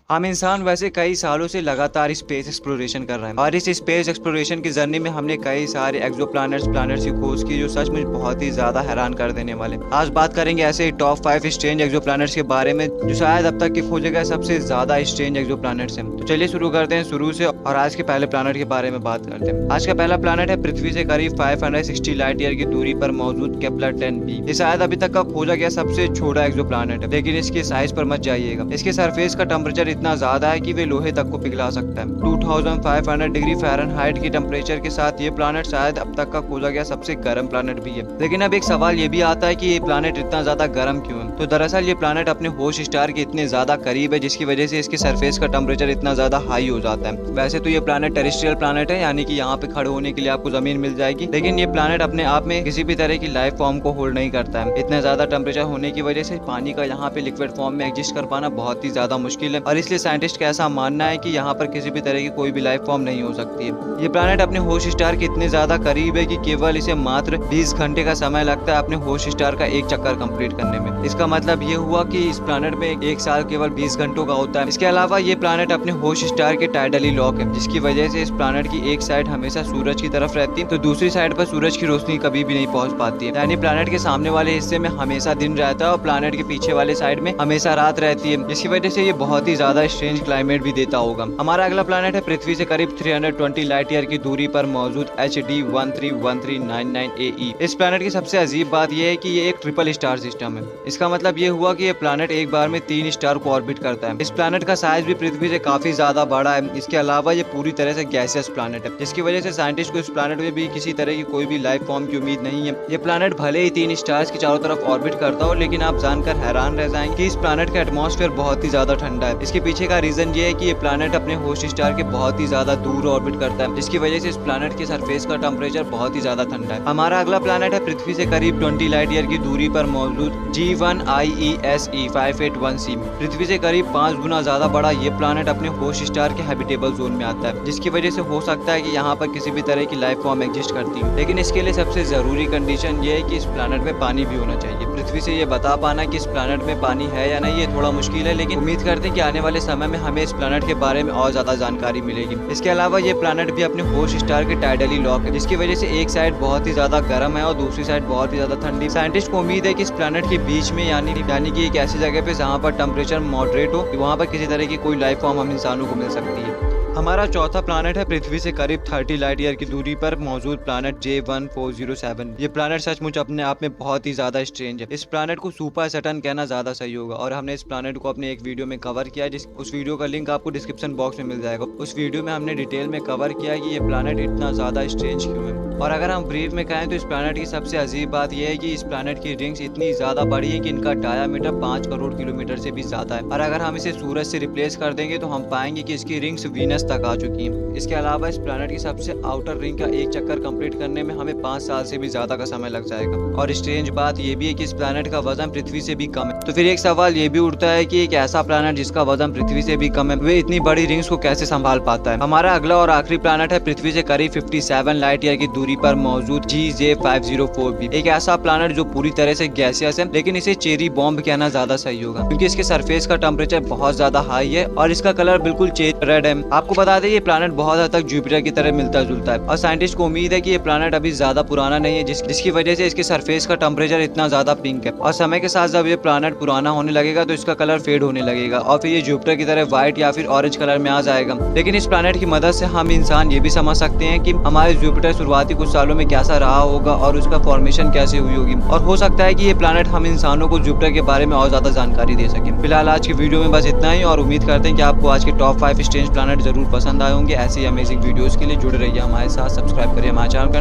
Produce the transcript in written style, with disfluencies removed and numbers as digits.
हम इंसान वैसे कई सालों से लगातार स्पेस एक्सप्लोरेशन कर रहे हैं और इस स्पेस एक्सप्लोरेशन की जर्नी में हमने कई सारे प्लैनेट्स की खोज की जो सच मुझे बहुत ही ज्यादा हैरान कर देने वाले। आज बात करेंगे ऐसे ही टॉप 5 स्ट्रेंज प्लैनेट्स के बारे में जो शायद अब तक के खोजे गए सबसे ज्यादा स्ट्रेंज प्लैनेट्स हैं। तो चलिए शुरू करते हैं शुरू से और आज के पहले प्लैनेट के बारे में बात करते हैं। आज का पहला प्लैनेट है पृथ्वी से करीब 560 लाइट ईयर की दूरी पर मौजूद केपलर-10b। ये शायद अभी तक का खोजा गया सबसे छोटा प्लैनेट है, लेकिन इसके साइज पर मत जाइएगा। इसके सरफेस का टेम्परेचर इतना ज्यादा है कि वे लोहे तक को पिघला सकता है। 2500 डिग्री फ़ारेनहाइट की टेम्परेचर के साथ ये प्लैनेट शायद अब तक का खोजा गया सबसे गर्म प्लैनेट भी है। लेकिन अब एक सवाल ये भी आता है कि ये प्लैनेट इतना ज्यादा गर्म क्यों है। तो दरअसल ये प्लैनेट अपने होस्ट स्टार के इतने ज्यादा करीब है जिसकी वजह से इसके सरफेस का टेम्परेचर इतना ज्यादा हाई हो जाता है। वैसे तो ये प्लैनेट टेरेस्ट्रियल प्लैनेट है, यानी कि यहाँ पे खड़े होने के लिए आपको जमीन मिल जाएगी, लेकिन ये प्लैनेट अपने आप में किसी भी तरह की लाइफ फॉर्म को होल्ड नहीं करता है। इतना ज्यादा टेम्परेचर होने की वजह से पानी का यहाँ पे लिक्विड फॉर्म में एग्जिस्ट कर पाना बहुत ही ज्यादा मुश्किल है और इसलिए साइंटिस्ट का ऐसा मानना है कि यहाँ पर किसी भी तरह की कोई भी लाइफ फॉर्म नहीं हो सकती है। ये प्लैनेट अपने होस्ट स्टार के इतने ज्यादा करीब है कि केवल इसे मात्र 20 घंटे का समय लगता है अपने होस्ट स्टार का एक चक्कर कंप्लीट करने में। इसका मतलब ये हुआ कि इस प्लैनेट में एक साल केवल 20 घंटों का होता है। इसके अलावा ये प्लैनेट अपने होस्ट स्टार के टाइडली लॉक है, जिसकी वजह से इस प्लैनेट की एक साइड हमेशा सूरज की तरफ रहती है तो दूसरी साइड पर सूरज की रोशनी कभी भी नहीं पहुंच पाती है। यानी प्लैनेट के सामने वाले हिस्से में हमेशा दिन रहता है और प्लैनेट के पीछे वाले साइड में हमेशा रात रहती है, जिसकी वजह से ये बहुत ही ज्यादा स्ट्रेंज क्लाइमेट भी देता होगा। हमारा अगला प्लैनेट है पृथ्वी से करीब 320 लाइट ईयर की दूरी पर मौजूद HD 131399AE। इस प्लैनेट की सबसे अजीब बात यह है कि ये एक ट्रिपल स्टार सिस्टम है। इसका मतलब ये हुआ कि ये प्लैनेट एक बार में 3 स्टार को ऑर्बिट करता है। इस प्लैनेट का साइज भी पृथ्वी से काफी ज्यादा बड़ा है। इसके अलावा ये पूरी तरह से गैसियस प्लैनेट है, जिसकी वजह से साइंटिस्ट को इस प्लैनेट में भी किसी तरह की कोई भी लाइफ फॉर्म की उम्मीद नहीं है। ये प्लैनेट भले ही 3 स्टार्स की चारों तरफ ऑर्बिट करता हो, लेकिन आप जानकर हैरान रह जाएंगे कि इस प्लैनेट का एटमॉस्फेयर बहुत ही ज्यादा ठंडा है। इसके पीछे का रीजन ये है कि ये प्लैनेट अपने होस्ट स्टार के बहुत ही ज्यादा दूर ऑर्बिट करता है, जिसकी वजह से इस प्लैनेट के सरफेस का टेम्परेचर बहुत ही ज्यादा ठंडा है। हमारा अगला प्लैनेट है पृथ्वी से करीब 20 लाइट ईयर की दूरी पर मौजूद G1IESE 581c। पृथ्वी से करीब 5 गुना ज्यादा बड़ा ये प्लैनेट अपने होस्ट स्टार के हैबिटेबल जोन में आता है, जिसकी वजह से हो सकता है कि यहाँ पर किसी भी तरह की लाइफ फॉर्म एग्जिस्ट करती है। लेकिन इसके लिए सबसे जरूरी कंडीशन ये है कि इस प्लैनेट में पानी भी होना चाहिए। पृथ्वी से ये बता पाना कि इस प्लैनेट में पानी है या नहीं ये थोड़ा मुश्किल है, लेकिन उम्मीद करते हैं कि आने वाले समय में हमें इस प्लैनेट के बारे में और ज्यादा जानकारी मिलेगी। इसके अलावा ये प्लैनेट भी अपने होस्ट स्टार के टाइडली लॉक है, जिसकी वजह से एक साइड बहुत ही ज्यादा गर्म है और दूसरी साइड बहुत ही ज्यादा ठंडी। साइंटिस्ट को उम्मीद है कि इस प्लैनेट के बीच में यानी कि एक ऐसी जगह पे जहाँ पर टेम्परेचर मॉडरेट हो, वहाँ पर किसी तरह की कोई लाइफ फॉर्म हम इंसानों को मिल सकती है। हमारा चौथा प्लैनेट है पृथ्वी से करीब 30 लाइट ईयर की दूरी पर मौजूद प्लैनेट J1407। ये प्लैनेट सचमुच अपने आप में बहुत ही ज्यादा स्ट्रेंज है। इस प्लैनेट को सुपर सैटर्न कहना ज्यादा सही होगा और हमने इस प्लैनेट को अपने एक वीडियो में कवर किया है, उस वीडियो का लिंक आपको डिस्क्रिप्शन बॉक्स में मिल जाएगा। उस वीडियो में हमने डिटेल में कवर किया है कि ये प्लैनेट इतना ज्यादा स्ट्रेंज क्यों है। और अगर हम ब्रीफ में कहें तो इस प्लैनेट की सबसे अजीब बात यह है कि इस प्लैनेट की रिंग्स इतनी ज्यादा बड़ी है कि इनका डायामीटर 5 करोड़ किलोमीटर से भी ज्यादा है। और अगर हम इसे सूरज से रिप्लेस कर देंगे तो हम पाएंगे कि इसकी रिंग्स वीनस तक आ चुकी हैं। इसके अलावा इस प्लैनेट की सबसे आउटर रिंग का एक चक्कर कंप्लीट करने में हमें 5 साल से भी ज्यादा का समय लग जाएगा। और स्ट्रेंज बात यह भी है कि इस प्लैनेट का वजन पृथ्वी से भी कम है। तो फिर एक सवाल ये भी उठता है कि एक ऐसा प्लैनेट जिसका वजन पृथ्वी से भी कम है, वे इतनी बड़ी रिंग्स को कैसे संभाल पाता है। हमारा अगला और आखिरी प्लैनेट है पृथ्वी से करीब 57 लाइट ईयर की दूरी पर मौजूद GJ504b। एक ऐसा प्लैनेट जो पूरी तरह से गैसियस है, लेकिन इसे चेरी बॉम्ब कहना ज्यादा सही होगा क्योंकि इसके सरफेस का टेम्परेचर बहुत ज्यादा हाई है और इसका कलर बिल्कुल रेड है। आपको बता दें ये प्लैनेट बहुत हद तक जुपिटर की तरह मिलता जुलता है और साइंटिस्ट को उम्मीद है कि ये प्लैनेट अभी ज्यादा पुराना नहीं है, जिसकी वजह से इसके सरफेस का टेम्परेचर इतना ज्यादा पिंक है। और समय के साथ जब ये प्लैनेट पुराना होने लगेगा तो इसका कलर फेड होने लगेगा और फिर ये जुपिटर की तरह व्हाइट या फिर ऑरेंज कलर में आ जाएगा। लेकिन इस प्लैनेट की मदद से हम इंसान ये भी समझ सकते हैं कि हमारे जुपिटर शुरुआती कुछ सालों में कैसा रहा होगा और उसका फॉर्मेशन कैसे हुई होगी। और हो सकता है कि ये प्लैनेट हम इंसानों को जुपिटर के बारे में और ज्यादा जानकारी दे सके। फिलहाल आज की वीडियो में बस इतना ही और उम्मीद करते हैं कि आपको आज के टॉप 5 स्ट्रेंज प्लैनेट जरूर पसंद आए होंगे। ऐसे ही अमेजिंग वीडियोस के लिए जुड़े रहिए हमारे साथ, सब्सक्राइब करिए हमारे चैनल का।